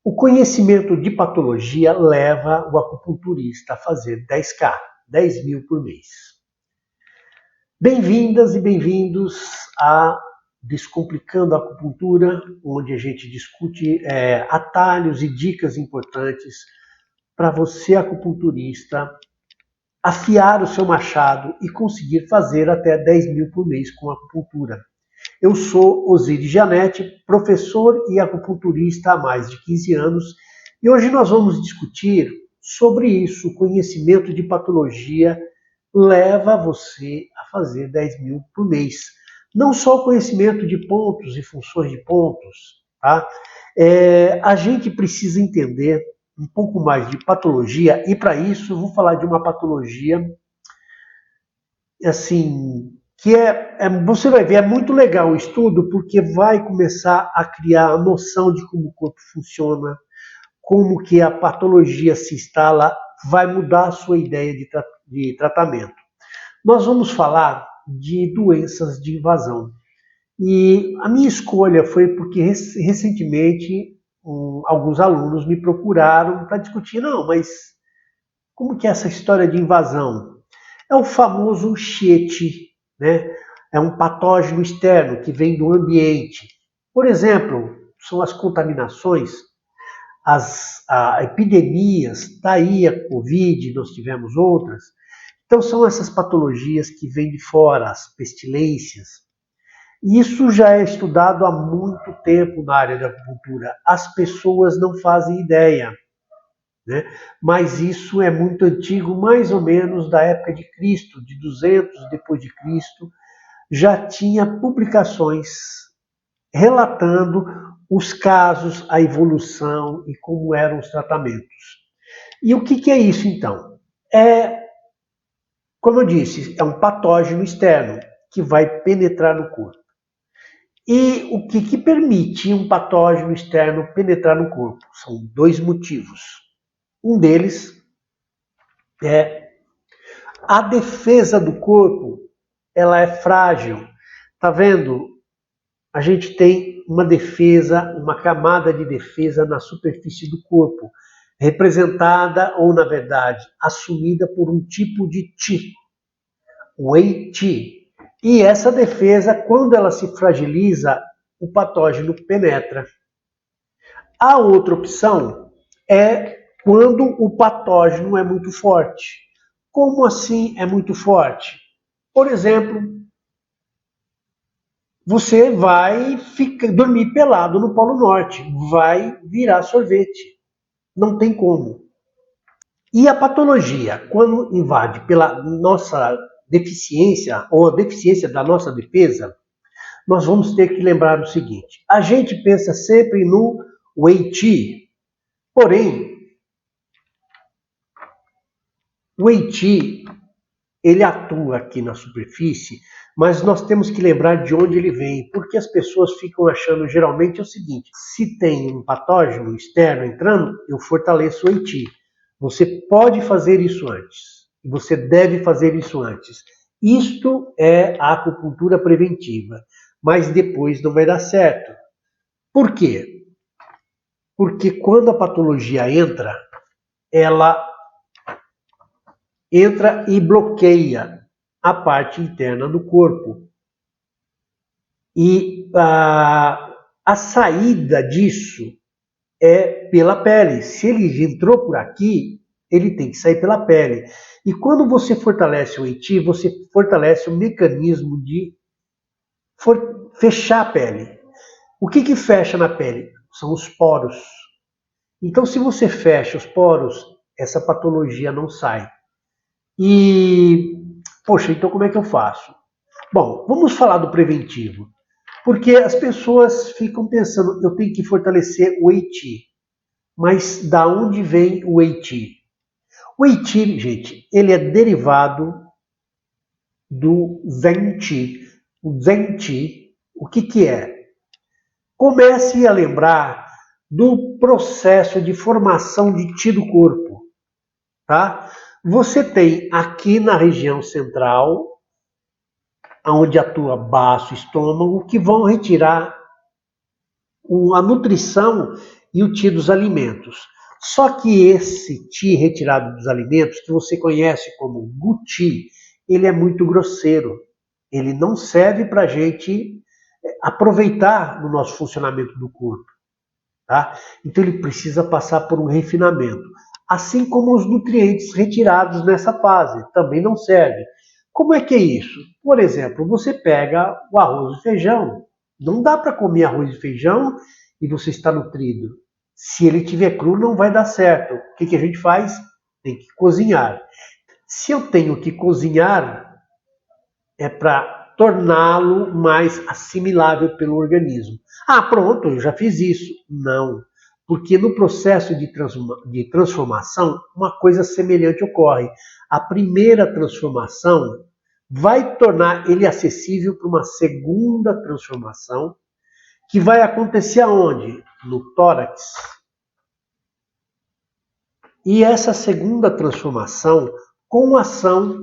O conhecimento de patologia leva o acupunturista a fazer 10K, 10 mil por mês. Bem-vindas e bem-vindos a Descomplicando a Acupuntura, onde a gente discute atalhos e dicas importantes para você, acupunturista, afiar o seu machado e conseguir fazer até 10 mil por mês com acupuntura. Eu sou Osiris Janete, professor e acupunturista há mais de 15 anos, e hoje nós vamos discutir sobre isso. O conhecimento de patologia leva você a fazer 10 mil por mês. Não só o conhecimento de pontos e funções de pontos, tá? A gente precisa entender um pouco mais de patologia, e para isso eu vou falar de uma patologia assim, que você vai ver, é muito legal o estudo, porque vai começar a criar a noção de como o corpo funciona, como que a patologia se instala, vai mudar a sua ideia de tratamento. Nós vamos falar de doenças de invasão. E a minha escolha foi porque recentemente alguns alunos me procuraram para discutir, não, mas como que é essa história de invasão? É o famoso chiete, né? É um patógeno externo que vem do ambiente. Por exemplo, são as contaminações, as epidemias, daí a Covid, nós tivemos outras. Então são essas patologias que vêm de fora, as pestilências. Isso já é estudado há muito tempo na área da acupuntura. As pessoas não fazem ideia, né? Mas isso é muito antigo, mais ou menos da época de Cristo, de 200 depois de Cristo, já tinha publicações relatando os casos, a evolução e como eram os tratamentos. E o que é isso então? Como eu disse, é um patógeno externo que vai penetrar no corpo. E o que permite um patógeno externo penetrar no corpo? São dois motivos. Um deles é a defesa do corpo, ela é frágil. Tá vendo? A gente tem uma defesa, uma camada de defesa na superfície do corpo, representada ou, na verdade, assumida por um tipo de Qi, Wei Qi. E essa defesa, quando ela se fragiliza, o patógeno penetra. A outra opção é quando o patógeno é muito forte. Como assim é muito forte? Por exemplo, você vai dormir pelado no Polo Norte, vai virar sorvete. Não tem como. E a patologia, quando invade pela nossa deficiência ou a deficiência da nossa defesa, nós vamos ter que lembrar o seguinte: a gente pensa sempre no Wei Qi, porém, o Wei Qi, ele atua aqui na superfície, mas nós temos que lembrar de onde ele vem, porque as pessoas ficam achando geralmente o seguinte: se tem um patógeno externo entrando, eu fortaleço o Wei Qi. Você pode fazer isso antes, você deve fazer isso antes. Isto é a acupuntura preventiva, mas depois não vai dar certo. Por quê? Porque quando a patologia entra, ela entra e bloqueia a parte interna do corpo. E a saída disso é pela pele. Se ele entrou por aqui, ele tem que sair pela pele. E quando você fortalece o Wei Qi, você fortalece o mecanismo de fechar a pele. O que fecha na pele? São os poros. Então, se você fecha os poros, essa patologia não sai. E, poxa, então como é que eu faço? Bom, vamos falar do preventivo. Porque as pessoas ficam pensando, eu tenho que fortalecer o Wei Qi. Mas da onde vem o Wei Qi? O Wei Qi, gente, ele é derivado do Zen Qi. O Zen Qi, o que é? Comece a lembrar do processo de formação de Qi do corpo, tá? Você tem aqui na região central, onde atua baço e estômago, que vão retirar a nutrição e o Ti dos alimentos. Só que esse Ti retirado dos alimentos, que você conhece como Guti, ele é muito grosseiro. Ele não serve para a gente aproveitar no nosso funcionamento do corpo. Tá? Então ele precisa passar por um refinamento. Assim como os nutrientes retirados nessa fase, também não serve. Como é que é isso? Por exemplo, você pega o arroz e feijão. Não dá para comer arroz e feijão e você está nutrido. Se ele estiver cru, não vai dar certo. O que a gente faz? Tem que cozinhar. Se eu tenho que cozinhar, é para torná-lo mais assimilável pelo organismo. Ah, pronto, eu já fiz isso. Não, porque no processo de transformação, uma coisa semelhante ocorre. A primeira transformação vai tornar ele acessível para uma segunda transformação, que vai acontecer aonde? No tórax. E essa segunda transformação, com a ação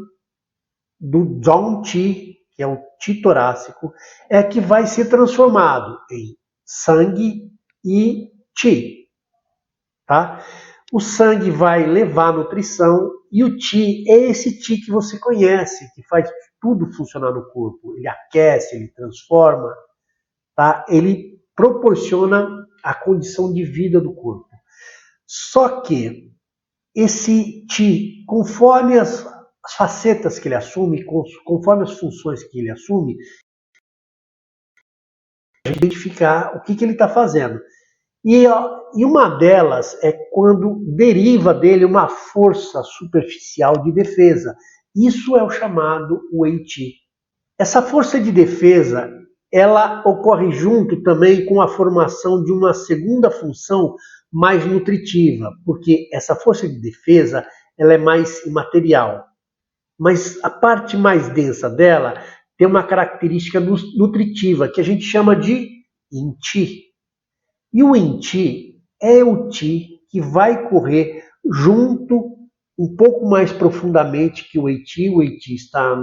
do Zhong Qi, que é o Qi torácico, é que vai ser transformado em sangue e Qi. Tá? O sangue vai levar a nutrição e o Qi é esse Qi que você conhece, que faz tudo funcionar no corpo. Ele aquece, ele transforma, tá? Ele proporciona a condição de vida do corpo. Só que esse Qi, conforme as facetas que ele assume, conforme as funções que ele assume, a gente identificar o que ele está fazendo. E uma delas é quando deriva dele uma força superficial de defesa. Isso é o chamado Wei Qi. Essa força de defesa, ela ocorre junto também com a formação de uma segunda função mais nutritiva, porque essa força de defesa, ela é mais imaterial. Mas a parte mais densa dela tem uma característica nutritiva, que a gente chama de Yin Qi. E o Yin Qi é o Qi que vai correr junto, um pouco mais profundamente que o Wei Qi. O Wei Qi está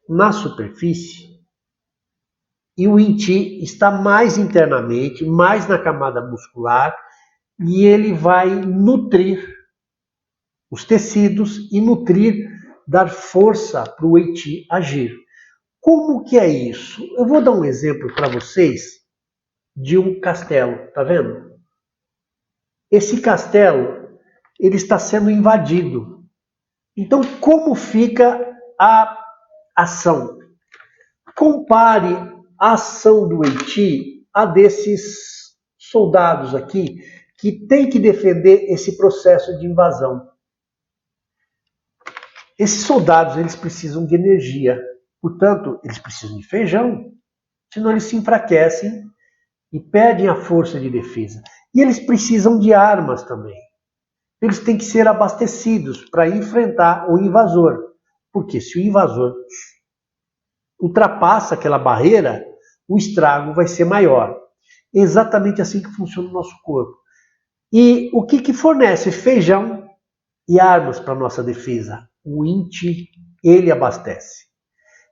na superfície e o Yin Qi está mais internamente, mais na camada muscular, e ele vai nutrir os tecidos e nutrir, dar força para o Wei Qi agir. Como que é isso? Eu vou dar um exemplo para vocês de um castelo, tá vendo? Esse castelo, ele está sendo invadido. Então, como fica a ação? Compare a ação do Wei Qi a desses soldados aqui que tem que defender esse processo de invasão. Esses soldados, eles precisam de energia. Portanto, eles precisam de feijão, senão eles se enfraquecem e perdem a força de defesa. E eles precisam de armas também. Eles têm que ser abastecidos para enfrentar o invasor. Porque se o invasor ultrapassa aquela barreira, o estrago vai ser maior. É exatamente assim que funciona o nosso corpo. E o que fornece feijão e armas para a nossa defesa? O Yin Qi, ele abastece.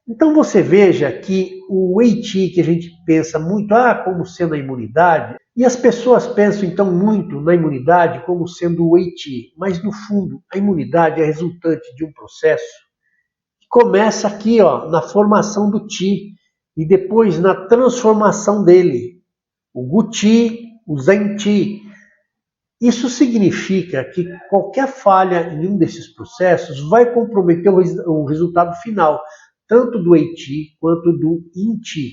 Então você veja que o Wei Qi, que a gente pensa muito como sendo a imunidade, e as pessoas pensam então muito na imunidade como sendo o Wei Qi, mas no fundo a imunidade é resultante de um processo que começa aqui na formação do Qi e depois na transformação dele, o Gu Qi, o Zhen Qi. Isso significa que qualquer falha em um desses processos vai comprometer o resultado final, tanto do Wei Qi quanto do Yin Qi.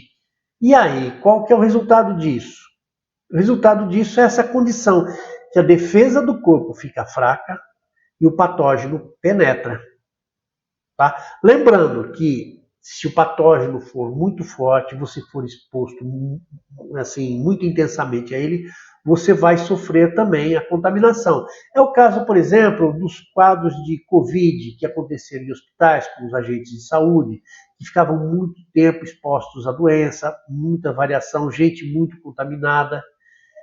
E aí, qual que é o resultado disso? O resultado disso é essa condição, que a defesa do corpo fica fraca e o patógeno penetra. Tá? Lembrando que se o patógeno for muito forte, você for exposto assim, muito intensamente a ele, você vai sofrer também a contaminação. É o caso, por exemplo, dos quadros de Covid que aconteceram em hospitais com os agentes de saúde, que ficavam muito tempo expostos à doença, muita variação, gente muito contaminada,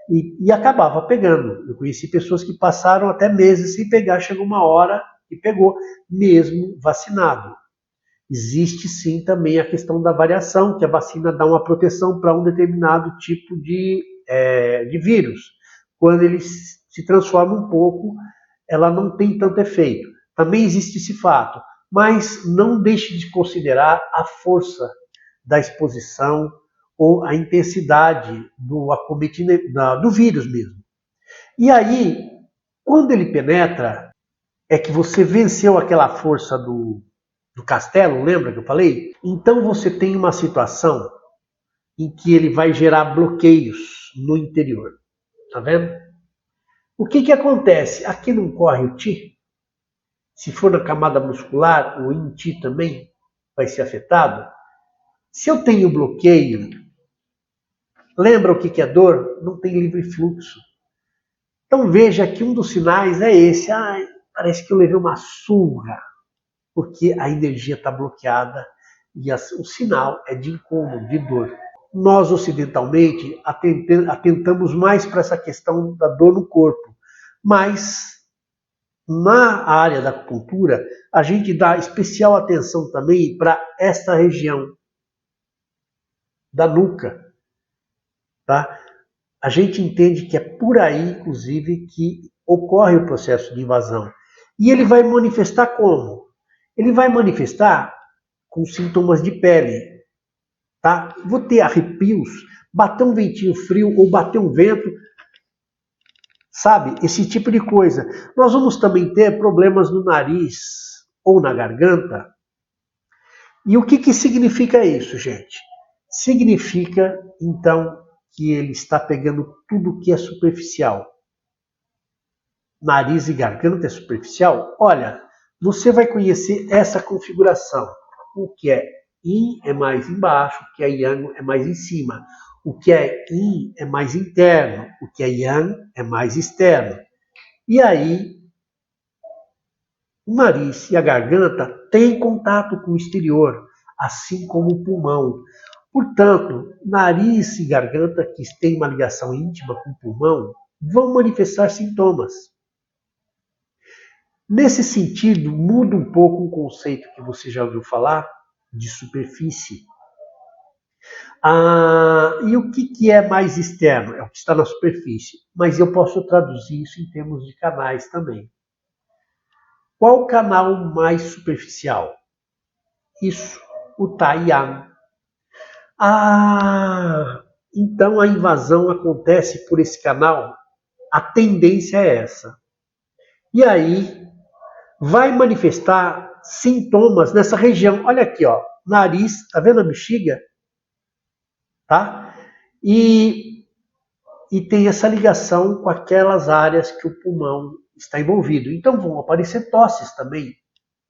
e acabava pegando. Eu conheci pessoas que passaram até meses sem pegar, chegou uma hora e pegou, mesmo vacinado. Existe sim também a questão da variação, que a vacina dá uma proteção para um determinado tipo de de vírus. Quando ele se transforma um pouco, ela não tem tanto efeito. Também existe esse fato, mas não deixe de considerar a força da exposição ou a intensidade do acometimento do vírus mesmo. E aí, quando ele penetra, é que você venceu aquela força do castelo, lembra que eu falei? Então você tem uma situação em que ele vai gerar bloqueios no interior. Tá vendo? O que acontece? Aqui não corre o Ti? Se for na camada muscular, o INTI também vai ser afetado. Se eu tenho bloqueio, lembra o que é dor? Não tem livre fluxo. Então veja que um dos sinais é esse. Ai, parece que eu levei uma surra, porque a energia está bloqueada e o sinal é de incômodo, de dor. Nós ocidentalmente atentamos mais para essa questão da dor no corpo, mas na área da acupuntura a gente dá especial atenção também para esta região da nuca, tá? A gente entende que é por aí, inclusive, que ocorre o processo de invasão. E ele vai manifestar como? Ele vai manifestar com sintomas de pele, tá? Vou ter arrepios, bater um ventinho frio ou bater um vento, sabe? Esse tipo de coisa. Nós vamos também ter problemas no nariz ou na garganta. E o que significa isso, gente? Significa, então, que ele está pegando tudo que é superficial. Nariz e garganta é superficial? Olha, você vai conhecer essa configuração. O que é Yin é mais embaixo, o que é Yang é mais em cima. O que é Yin é mais interno, o que é Yang é mais externo. E aí, o nariz e a garganta têm contato com o exterior, assim como o pulmão. Portanto, nariz e garganta que têm uma ligação íntima com o pulmão vão manifestar sintomas. Nesse sentido, muda um pouco um conceito que você já ouviu falar de superfície. E o que é mais externo? É o que está na superfície, mas eu posso traduzir isso em termos de canais também. Qual o canal mais superficial? Isso, o Taiyang. Então a invasão acontece por esse canal? A tendência é essa. E aí vai manifestar sintomas nessa região. Olha aqui, ó, nariz, tá vendo a bexiga? Tá? E tem essa ligação com aquelas áreas que o pulmão está envolvido. Então vão aparecer tosses também,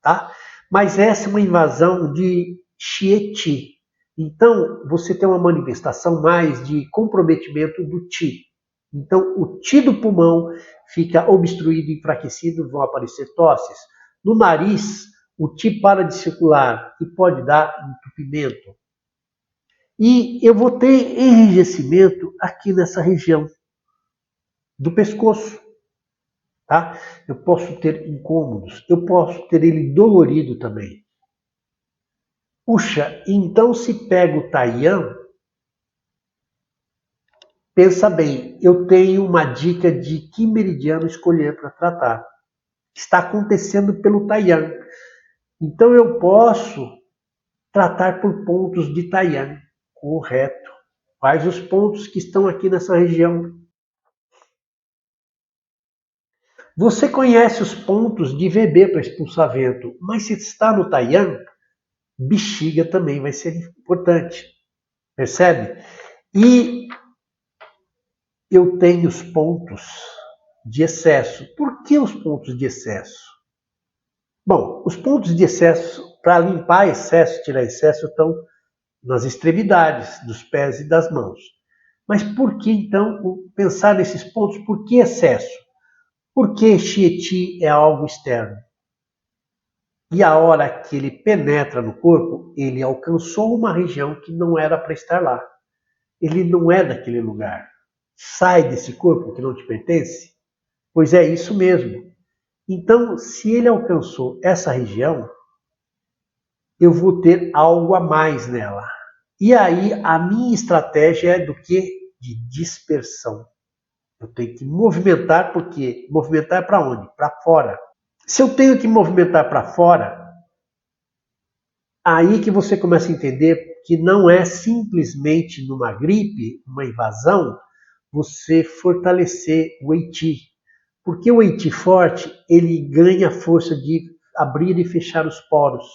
tá? Mas essa é uma invasão de Xie-Qi. Então você tem uma manifestação mais de comprometimento do Qi. Então o Qi do pulmão fica obstruído, enfraquecido, vão aparecer tosses. No nariz, o Qi para de circular e pode dar entupimento. E eu vou ter enrijecimento aqui nessa região do pescoço. Tá? Eu posso ter incômodos, eu posso ter ele dolorido também. Puxa, então se pega o Taiyang, pensa bem, eu tenho uma dica de que meridiano escolher para tratar. Está acontecendo pelo Taiyang. Então eu posso tratar por pontos de Taiyang. Correto. Quais os pontos que estão aqui nessa região? Você conhece os pontos de VB para expulsar vento, mas se está no Taiyang, bexiga também vai ser importante. Percebe? E eu tenho os pontos de excesso. Por que os pontos de excesso? Bom, os pontos de excesso, para limpar excesso, tirar excesso, estão nas extremidades dos pés e das mãos. Mas por que então pensar nesses pontos? Por que excesso? Porque Xie-Qi é algo externo. E a hora que ele penetra no corpo, ele alcançou uma região que não era para estar lá. Ele não é daquele lugar. Sai desse corpo que não te pertence? Pois é isso mesmo. Então, se ele alcançou essa região, eu vou ter algo a mais nela. E aí, a minha estratégia é do que? de dispersão. Eu tenho que movimentar, porque movimentar para onde? Para fora. Se eu tenho que movimentar para fora, aí que você começa a entender que não é simplesmente numa gripe, uma invasão, você fortalecer o Eiti. Porque o Eiti forte, ele ganha força de abrir e fechar os poros.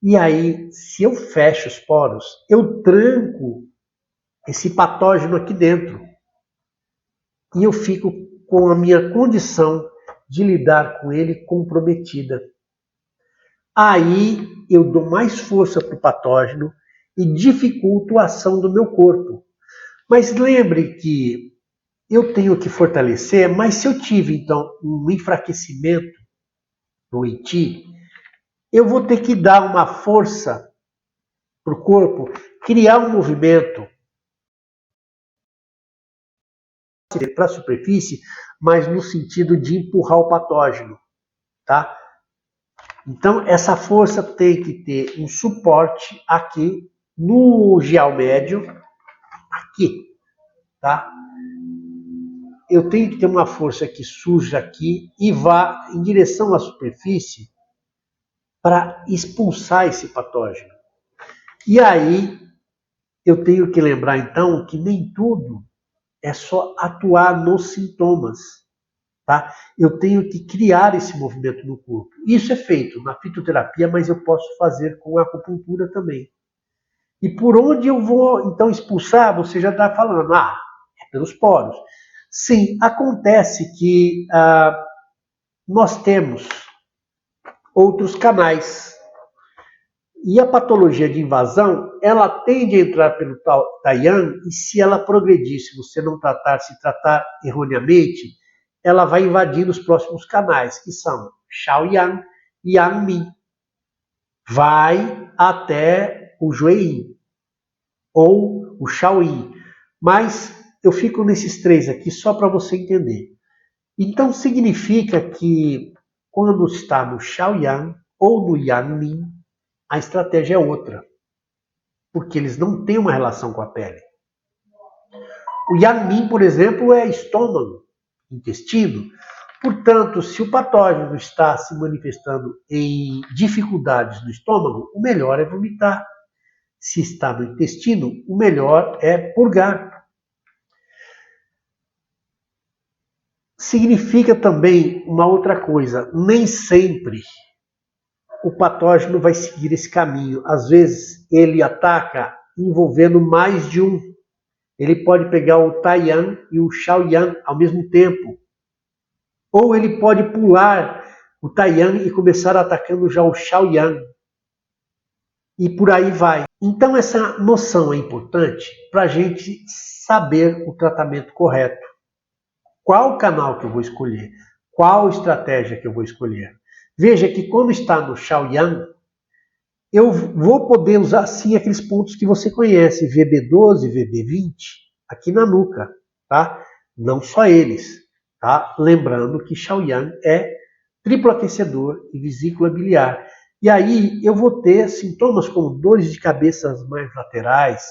E aí, se eu fecho os poros, eu tranco esse patógeno aqui dentro. E eu fico com a minha condição de lidar com ele comprometida. Aí eu dou mais força para o patógeno e dificulto a ação do meu corpo. Mas lembre que eu tenho que fortalecer, mas se eu tive então um enfraquecimento no Eiti, eu vou ter que dar uma força para o corpo, criar um movimento para a superfície, mas no sentido de empurrar o patógeno, tá? Então, essa força tem que ter um suporte aqui no gial médio, aqui, tá? Eu tenho que ter uma força que surja aqui e vá em direção à superfície para expulsar esse patógeno. E aí, eu tenho que lembrar, então, que nem tudo é só atuar nos sintomas. Tá? Eu tenho que criar esse movimento no corpo. Isso é feito na fitoterapia, mas eu posso fazer com a acupuntura também. E por onde eu vou, então, expulsar, você já está falando, é pelos poros. Sim, acontece que nós temos outros canais. E a patologia de invasão, ela tende a entrar pelo Taiyan, e se ela progredir, se você não se tratar erroneamente, ela vai invadir os próximos canais, que são Shaoyan e Yangmin. Vai até o Jueyin, ou o Shaoyin. Mas eu fico nesses três aqui só para você entender. Então significa que quando está no Shaoyan ou no Yangmin, a estratégia é outra, porque eles não têm uma relação com a pele. O Yangmin, por exemplo, é estômago, intestino. Portanto, se o patógeno está se manifestando em dificuldades no estômago, o melhor é vomitar. Se está no intestino, o melhor é purgar. Significa também uma outra coisa, nem sempre o patógeno vai seguir esse caminho. Às vezes ele ataca envolvendo mais de um. Ele pode pegar o Taiyan e o Shaoyan ao mesmo tempo. Ou ele pode pular o Taiyan e começar atacando já o Shaoyan. E por aí vai. Então essa noção é importante para a gente saber o tratamento correto. Qual canal que eu vou escolher? Qual estratégia que eu vou escolher? Veja que quando está no Shaoyan, eu vou poder usar sim aqueles pontos que você conhece, VB12, VB20, aqui na nuca, tá? Não só eles, tá? Lembrando que Shaoyan é triplo aquecedor e vesícula biliar. E aí eu vou ter sintomas como dores de cabeça mais laterais.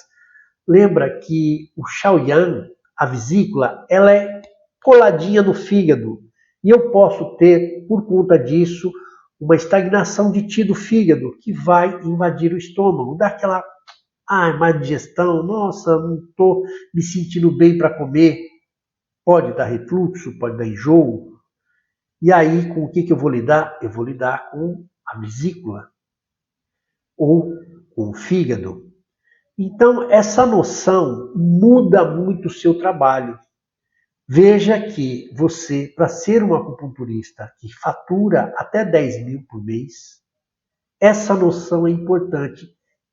Lembra que o Shaoyan, a vesícula, ela é coladinha no fígado. E eu posso ter, por conta disso, uma estagnação de ti do fígado que vai invadir o estômago, dá aquela má digestão, nossa, não estou me sentindo bem para comer, pode dar refluxo, pode dar enjoo. E aí, com o que eu vou lidar? Eu vou lidar com a vesícula ou com o fígado. Então, essa noção muda muito o seu trabalho. Veja que você, para ser um acupunturista que fatura até 10 mil por mês, essa noção é importante,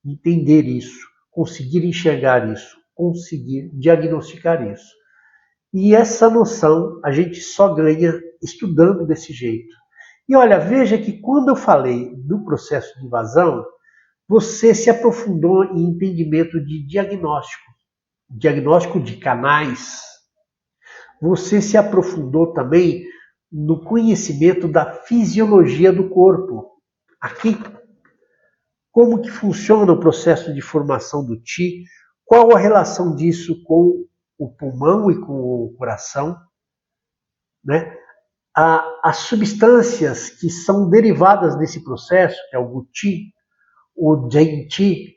entender isso, conseguir enxergar isso, conseguir diagnosticar isso. E essa noção a gente só ganha estudando desse jeito. E olha, veja que quando eu falei do processo de invasão, você se aprofundou em entendimento de diagnóstico de canais. Você se aprofundou também no conhecimento da fisiologia do corpo. Aqui, como que funciona o processo de formação do Qi, qual a relação disso com o pulmão e com o coração, né? As substâncias que são derivadas desse processo, que é o Guti, o Gen-Ti,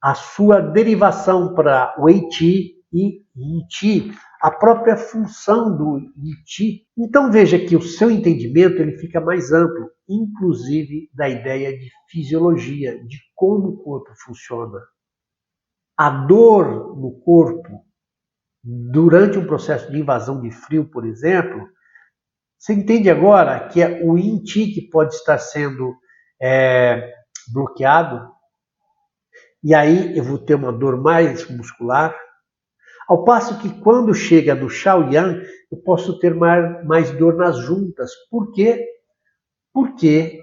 a sua derivação para Wei-Ti e Yin-Ti, a própria função do Yi-Ti. Então veja que o seu entendimento ele fica mais amplo, inclusive da ideia de fisiologia, de como o corpo funciona. A dor no corpo, durante um processo de invasão de frio, por exemplo, você entende agora que é o Yin-Ti que pode estar sendo bloqueado, e aí eu vou ter uma dor mais muscular. Ao passo que quando chega no Shaoyan, eu posso ter mais dor nas juntas. Por quê? Porque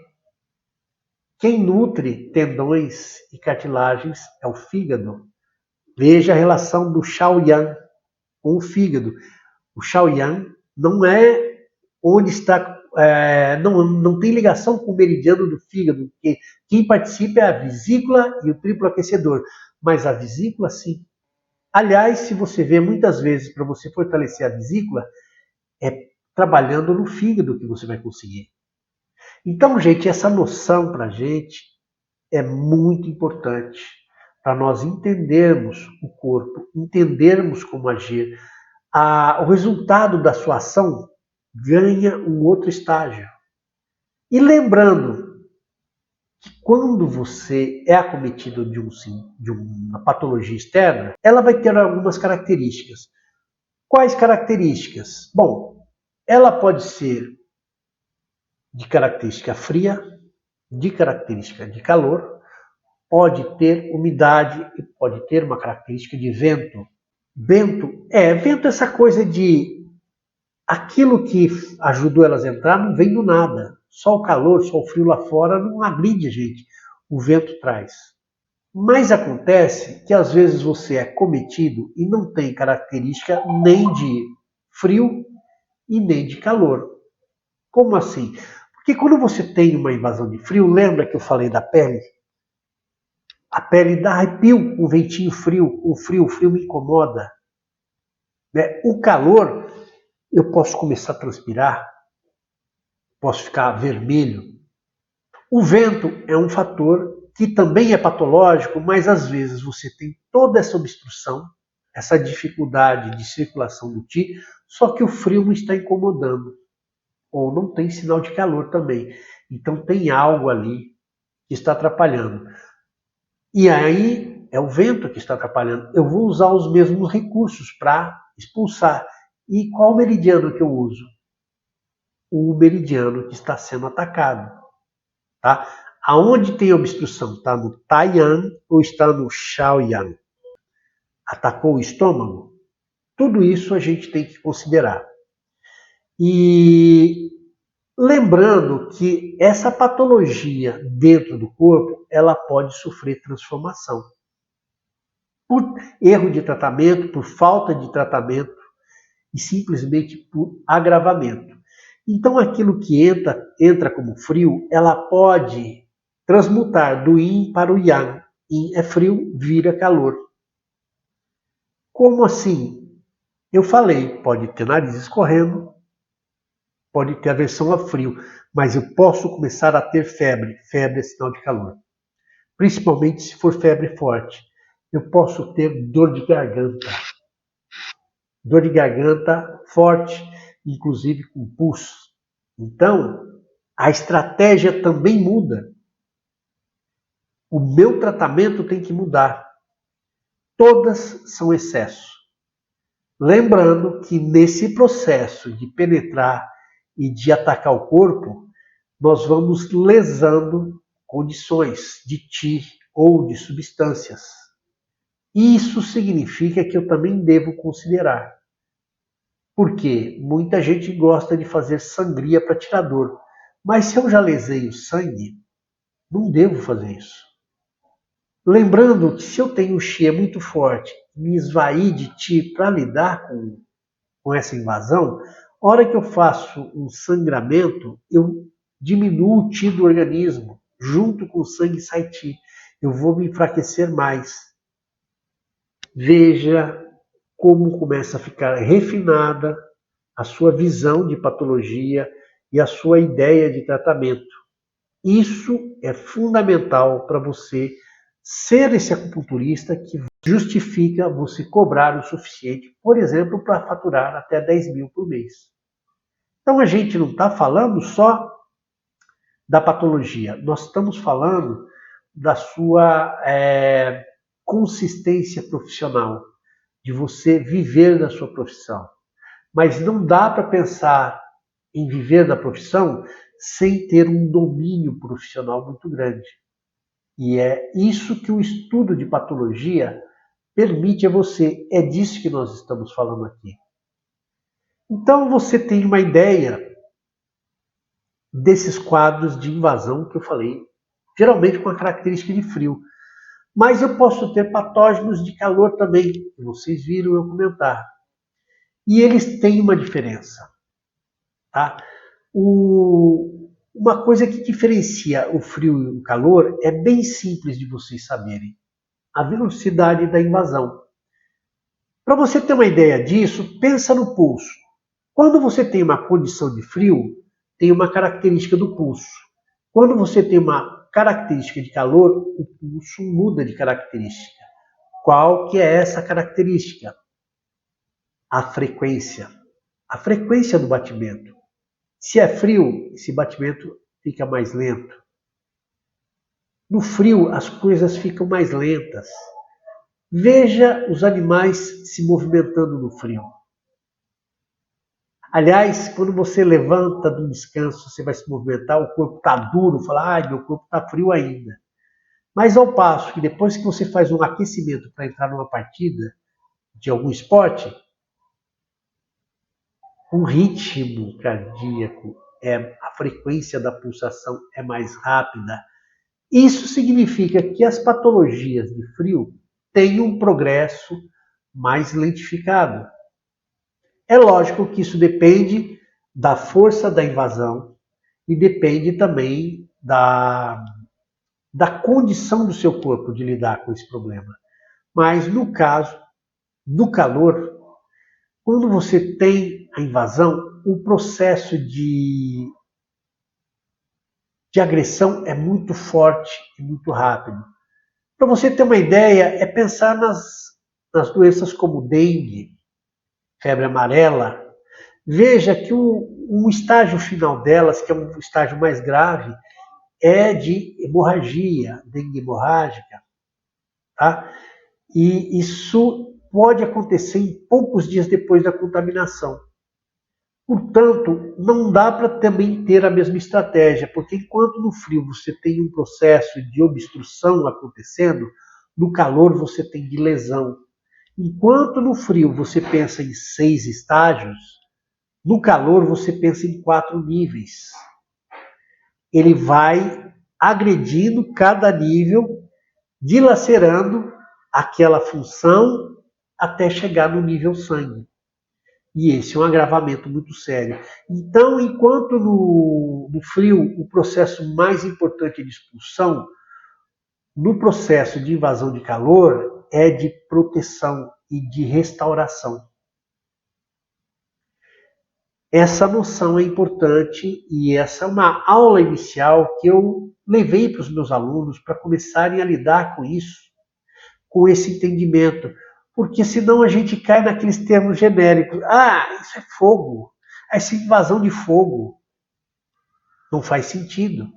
quem nutre tendões e cartilagens é o fígado. Veja a relação do Shaoyan com o fígado. O Shaoyan não é onde está, não tem ligação com o meridiano do fígado, porque quem participa é a vesícula e o triplo aquecedor, mas a vesícula sim. Aliás, se você vê muitas vezes para você fortalecer a vesícula, é trabalhando no fígado que você vai conseguir. Então, gente, essa noção para a gente é muito importante para nós entendermos o corpo, entendermos como agir. O resultado da sua ação ganha um outro estágio. E lembrando que quando você é acometido de uma patologia externa, ela vai ter algumas características. Quais características? Bom, ela pode ser de característica fria, de característica de calor, pode ter umidade e pode ter uma característica de vento. Vento é essa coisa de aquilo que ajudou elas a entrar não vem do nada. Só o calor, só o frio lá fora não agride a gente. O vento traz. Mas acontece que às vezes você é cometido e não tem característica nem de frio e nem de calor. Como assim? Porque quando você tem uma invasão de frio, lembra que eu falei da pele? A pele dá arrepio com o ventinho frio, o frio me incomoda. Né? O calor, eu posso começar a transpirar, posso ficar vermelho. O vento é um fator que também é patológico, mas às vezes você tem toda essa obstrução, essa dificuldade de circulação do Qi, só que o frio não está incomodando. Ou não tem sinal de calor também. Então tem algo ali que está atrapalhando. E aí é o vento que está atrapalhando. Eu vou usar os mesmos recursos para expulsar. E qual meridiano que eu uso? O meridiano que está sendo atacado. Tá? Aonde tem obstrução? Está no Taiyan ou está no Shaoyan? Atacou o estômago? Tudo isso a gente tem que considerar. E lembrando que essa patologia dentro do corpo, ela pode sofrer transformação. Por erro de tratamento, por falta de tratamento e simplesmente por agravamento. Então aquilo que entra como frio, ela pode transmutar do Yin para o Yang. Yin é frio, vira calor. Como assim? Eu falei, pode ter nariz escorrendo, pode ter aversão a frio, mas eu posso começar a ter febre. Febre é sinal de calor. Principalmente se for febre forte. Eu posso ter dor de garganta. Dor de garganta forte, inclusive com pus. Então, a estratégia também muda. O meu tratamento tem que mudar. Todas são excesso. Lembrando que nesse processo de penetrar e de atacar o corpo, nós vamos lesando condições de Qi ou de substâncias. Isso significa que eu também devo considerar. Porque muita gente gosta de fazer sangria para tirar dor. Mas se eu já lesei o sangue, não devo fazer isso. Lembrando que se eu tenho um Qi muito forte, me esvair de Qi para lidar com essa invasão, a hora que eu faço um sangramento, eu diminuo o Qi do organismo. Junto com o sangue sai Qi. Eu vou me enfraquecer mais. Veja como começa a ficar refinada a sua visão de patologia e a sua ideia de tratamento. Isso é fundamental para você ser esse acupunturista que justifica você cobrar o suficiente, por exemplo, para faturar até 10 mil por mês. Então a gente não está falando só da patologia, nós estamos falando da sua consistência profissional, de você viver da sua profissão. Mas não dá para pensar em viver da profissão sem ter um domínio profissional muito grande. E é isso que o estudo de patologia permite a você. É disso que nós estamos falando aqui. Então você tem uma ideia desses quadros de invasão que eu falei, geralmente com a característica de frio. Mas eu posso ter patógenos de calor também, que vocês viram eu comentar. E eles têm uma diferença. Tá? Uma coisa que diferencia o frio e o calor é bem simples de vocês saberem. A velocidade da invasão. Para você ter uma ideia disso, pensa no pulso. Quando você tem uma condição de frio, tem uma característica do pulso. Quando você tem uma característica de calor, o pulso muda de característica. Qual que é essa característica? A frequência. A frequência do batimento. Se é frio, esse batimento fica mais lento. No frio, as coisas ficam mais lentas. Veja os animais se movimentando no frio. Aliás, quando você levanta do descanso, você vai se movimentar, o corpo está duro, fala, ai, meu corpo está frio ainda. Mas ao passo que depois que você faz um aquecimento para entrar numa partida de algum esporte, o ritmo cardíaco, a frequência da pulsação é mais rápida. Isso significa que as patologias de frio têm um progresso mais lentificado. É lógico que isso depende da força da invasão e depende também da condição do seu corpo de lidar com esse problema. Mas no caso do calor, quando você tem a invasão, o processo de agressão é muito forte e muito rápido. Para você ter uma ideia, é pensar nas doenças como dengue, febre amarela. Veja que um estágio final delas, que é um estágio mais grave, é de hemorragia, dengue hemorrágica. Tá? E isso pode acontecer em poucos dias depois da contaminação. Portanto, não dá para também ter a mesma estratégia, porque enquanto no frio você tem um processo de obstrução acontecendo, no calor você tem de lesão. Enquanto no frio você pensa em 6 estágios, no calor você pensa em 4 níveis. Ele vai agredindo cada nível, dilacerando aquela função até chegar no nível sangue. E esse é um agravamento muito sério. Então, enquanto no frio o processo mais importante de expulsão, no processo de invasão de calor é de proteção e de restauração. Essa noção é importante e essa é uma aula inicial que eu levei para os meus alunos para começarem a lidar com isso, com esse entendimento. Porque senão a gente cai naqueles termos genéricos. Ah, isso é fogo. Essa invasão de fogo. Não faz sentido.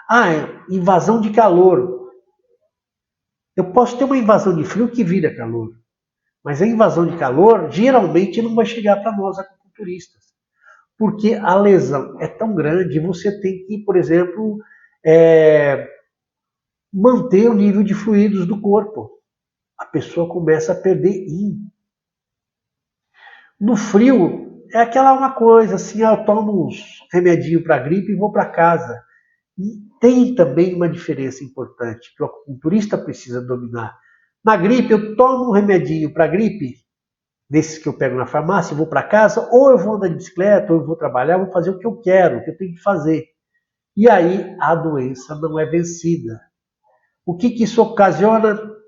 Ah, invasão de calor. Eu posso ter uma invasão de frio que vira calor. Mas a invasão de calor geralmente não vai chegar para nós acupunturistas. Porque a lesão é tão grande, você tem que, por exemplo, manter o nível de fluidos do corpo. A pessoa começa a perder ímã. No frio, é aquela uma coisa, assim, eu tomo uns remedinhos para gripe e vou para casa. E tem também uma diferença importante que o acupunturista precisa dominar. Na gripe, eu tomo um remedinho para gripe, desses que eu pego na farmácia, vou para casa, ou eu vou andar de bicicleta, ou eu vou trabalhar, vou fazer o que eu quero, o que eu tenho que fazer. E aí a doença não é vencida. O que isso ocasiona?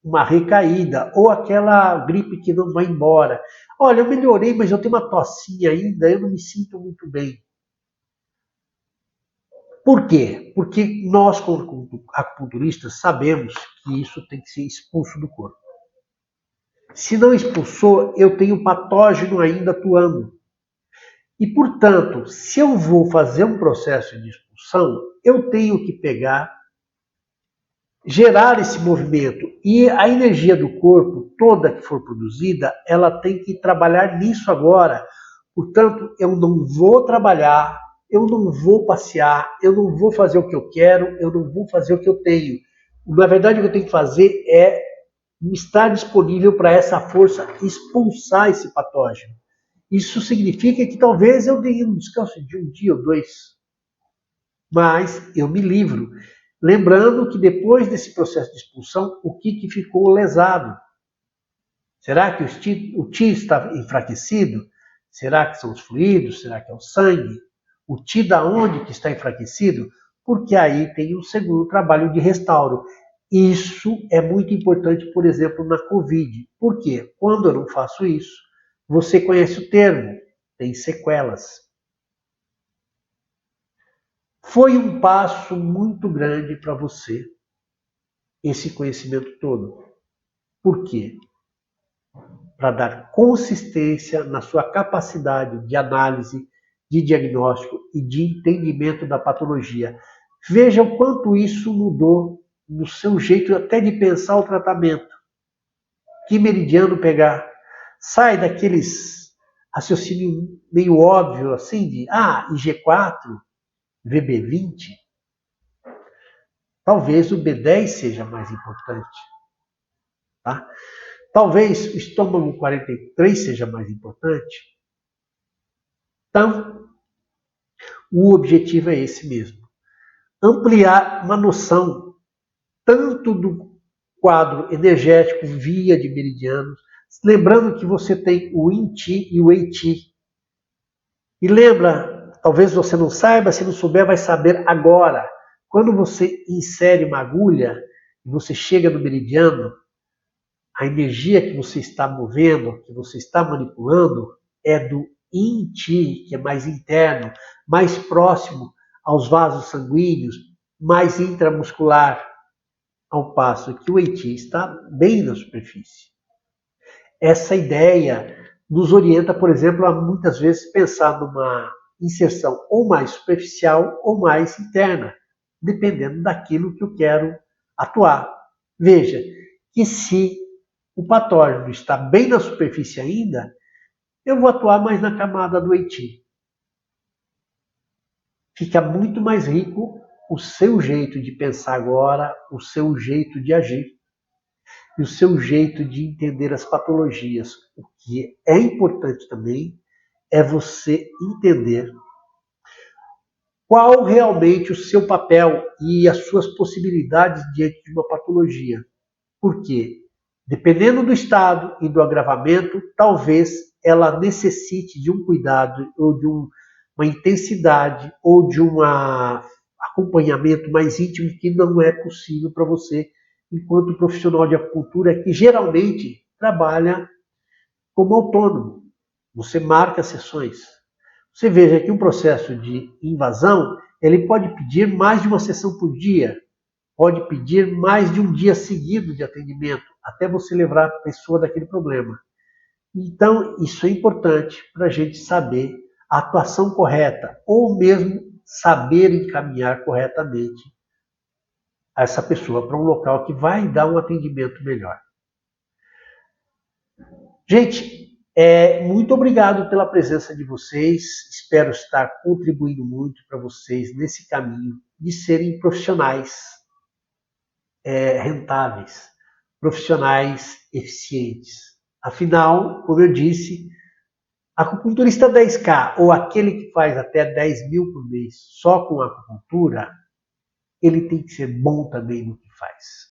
uma recaída, ou aquela gripe que não vai embora. Olha, eu melhorei, mas eu tenho uma tossinha ainda, eu não me sinto muito bem. Por quê? Porque nós, como acupunturistas, sabemos que isso tem que ser expulso do corpo. Se não expulsou, eu tenho patógeno ainda atuando. E, portanto, se eu vou fazer um processo de expulsão, eu tenho que pegar, gerar esse movimento. E a energia do corpo, toda que for produzida, ela tem que trabalhar nisso agora. Portanto, eu não vou trabalhar, eu não vou passear, eu não vou fazer o que eu quero, eu não vou fazer o que eu tenho. Na verdade, o que eu tenho que fazer é estar disponível para essa força expulsar esse patógeno. Isso significa que talvez eu dê um descanso de um dia ou dois, mas eu me livro. Lembrando que depois desse processo de expulsão, o que ficou lesado? Será que o Ti está enfraquecido? Será que são os fluidos? Será que é o sangue? O Ti da onde que está enfraquecido? Porque aí tem um segundo trabalho de restauro. Isso é muito importante, por exemplo, na Covid. Por quê? Quando eu não faço isso, você conhece o termo, tem sequelas. Foi um passo muito grande para você, esse conhecimento todo. Por quê? Para dar consistência na sua capacidade de análise, de diagnóstico e de entendimento da patologia. Veja o quanto isso mudou no seu jeito até de pensar o tratamento. Que meridiano pegar? Sai daqueles raciocínio meio óbvio assim de IG4, VB20. Talvez o B10 seja mais importante. Tá? Talvez o estômago 43 seja mais importante. Então, o objetivo é esse mesmo. Ampliar uma noção tanto do quadro energético via de meridianos, lembrando que você tem o Yin-Chi e o Wei-Chi. E lembra, talvez você não saiba, se não souber, vai saber agora. Quando você insere uma agulha e você chega no meridiano, a energia que você está movendo, que você está manipulando, é do Yin-Chi, que é mais interno, mais próximo aos vasos sanguíneos, mais intramuscular, ao passo que o Wei-Chi está bem na superfície. Essa ideia nos orienta, por exemplo, a muitas vezes pensar numa inserção ou mais superficial ou mais interna, dependendo daquilo que eu quero atuar. Veja que se o patógeno está bem na superfície ainda, eu vou atuar mais na camada do Wei-Chi. Fica muito mais rico o seu jeito de pensar agora, o seu jeito de agir e o seu jeito de entender as patologias. O que é importante também é você entender qual realmente o seu papel e as suas possibilidades diante de uma patologia. Por quê? Dependendo do estado e do agravamento, talvez ela necessite de um cuidado ou de uma intensidade ou de um acompanhamento mais íntimo que não é possível para você enquanto profissional de acupuntura que geralmente trabalha como autônomo. Você marca sessões. Você veja que um processo de invasão, ele pode pedir mais de uma sessão por dia, pode pedir mais de um dia seguido de atendimento, até você livrar a pessoa daquele problema. Então, isso é importante para a gente saber a atuação correta, ou mesmo saber encaminhar corretamente essa pessoa para um local que vai dar um atendimento melhor. Gente, muito obrigado pela presença de vocês. Espero estar contribuindo muito para vocês nesse caminho de serem profissionais rentáveis, profissionais eficientes. Afinal, como eu disse, acupunturista 10K ou aquele que faz até 10 mil por mês só com acupuntura, ele tem que ser bom também no que faz.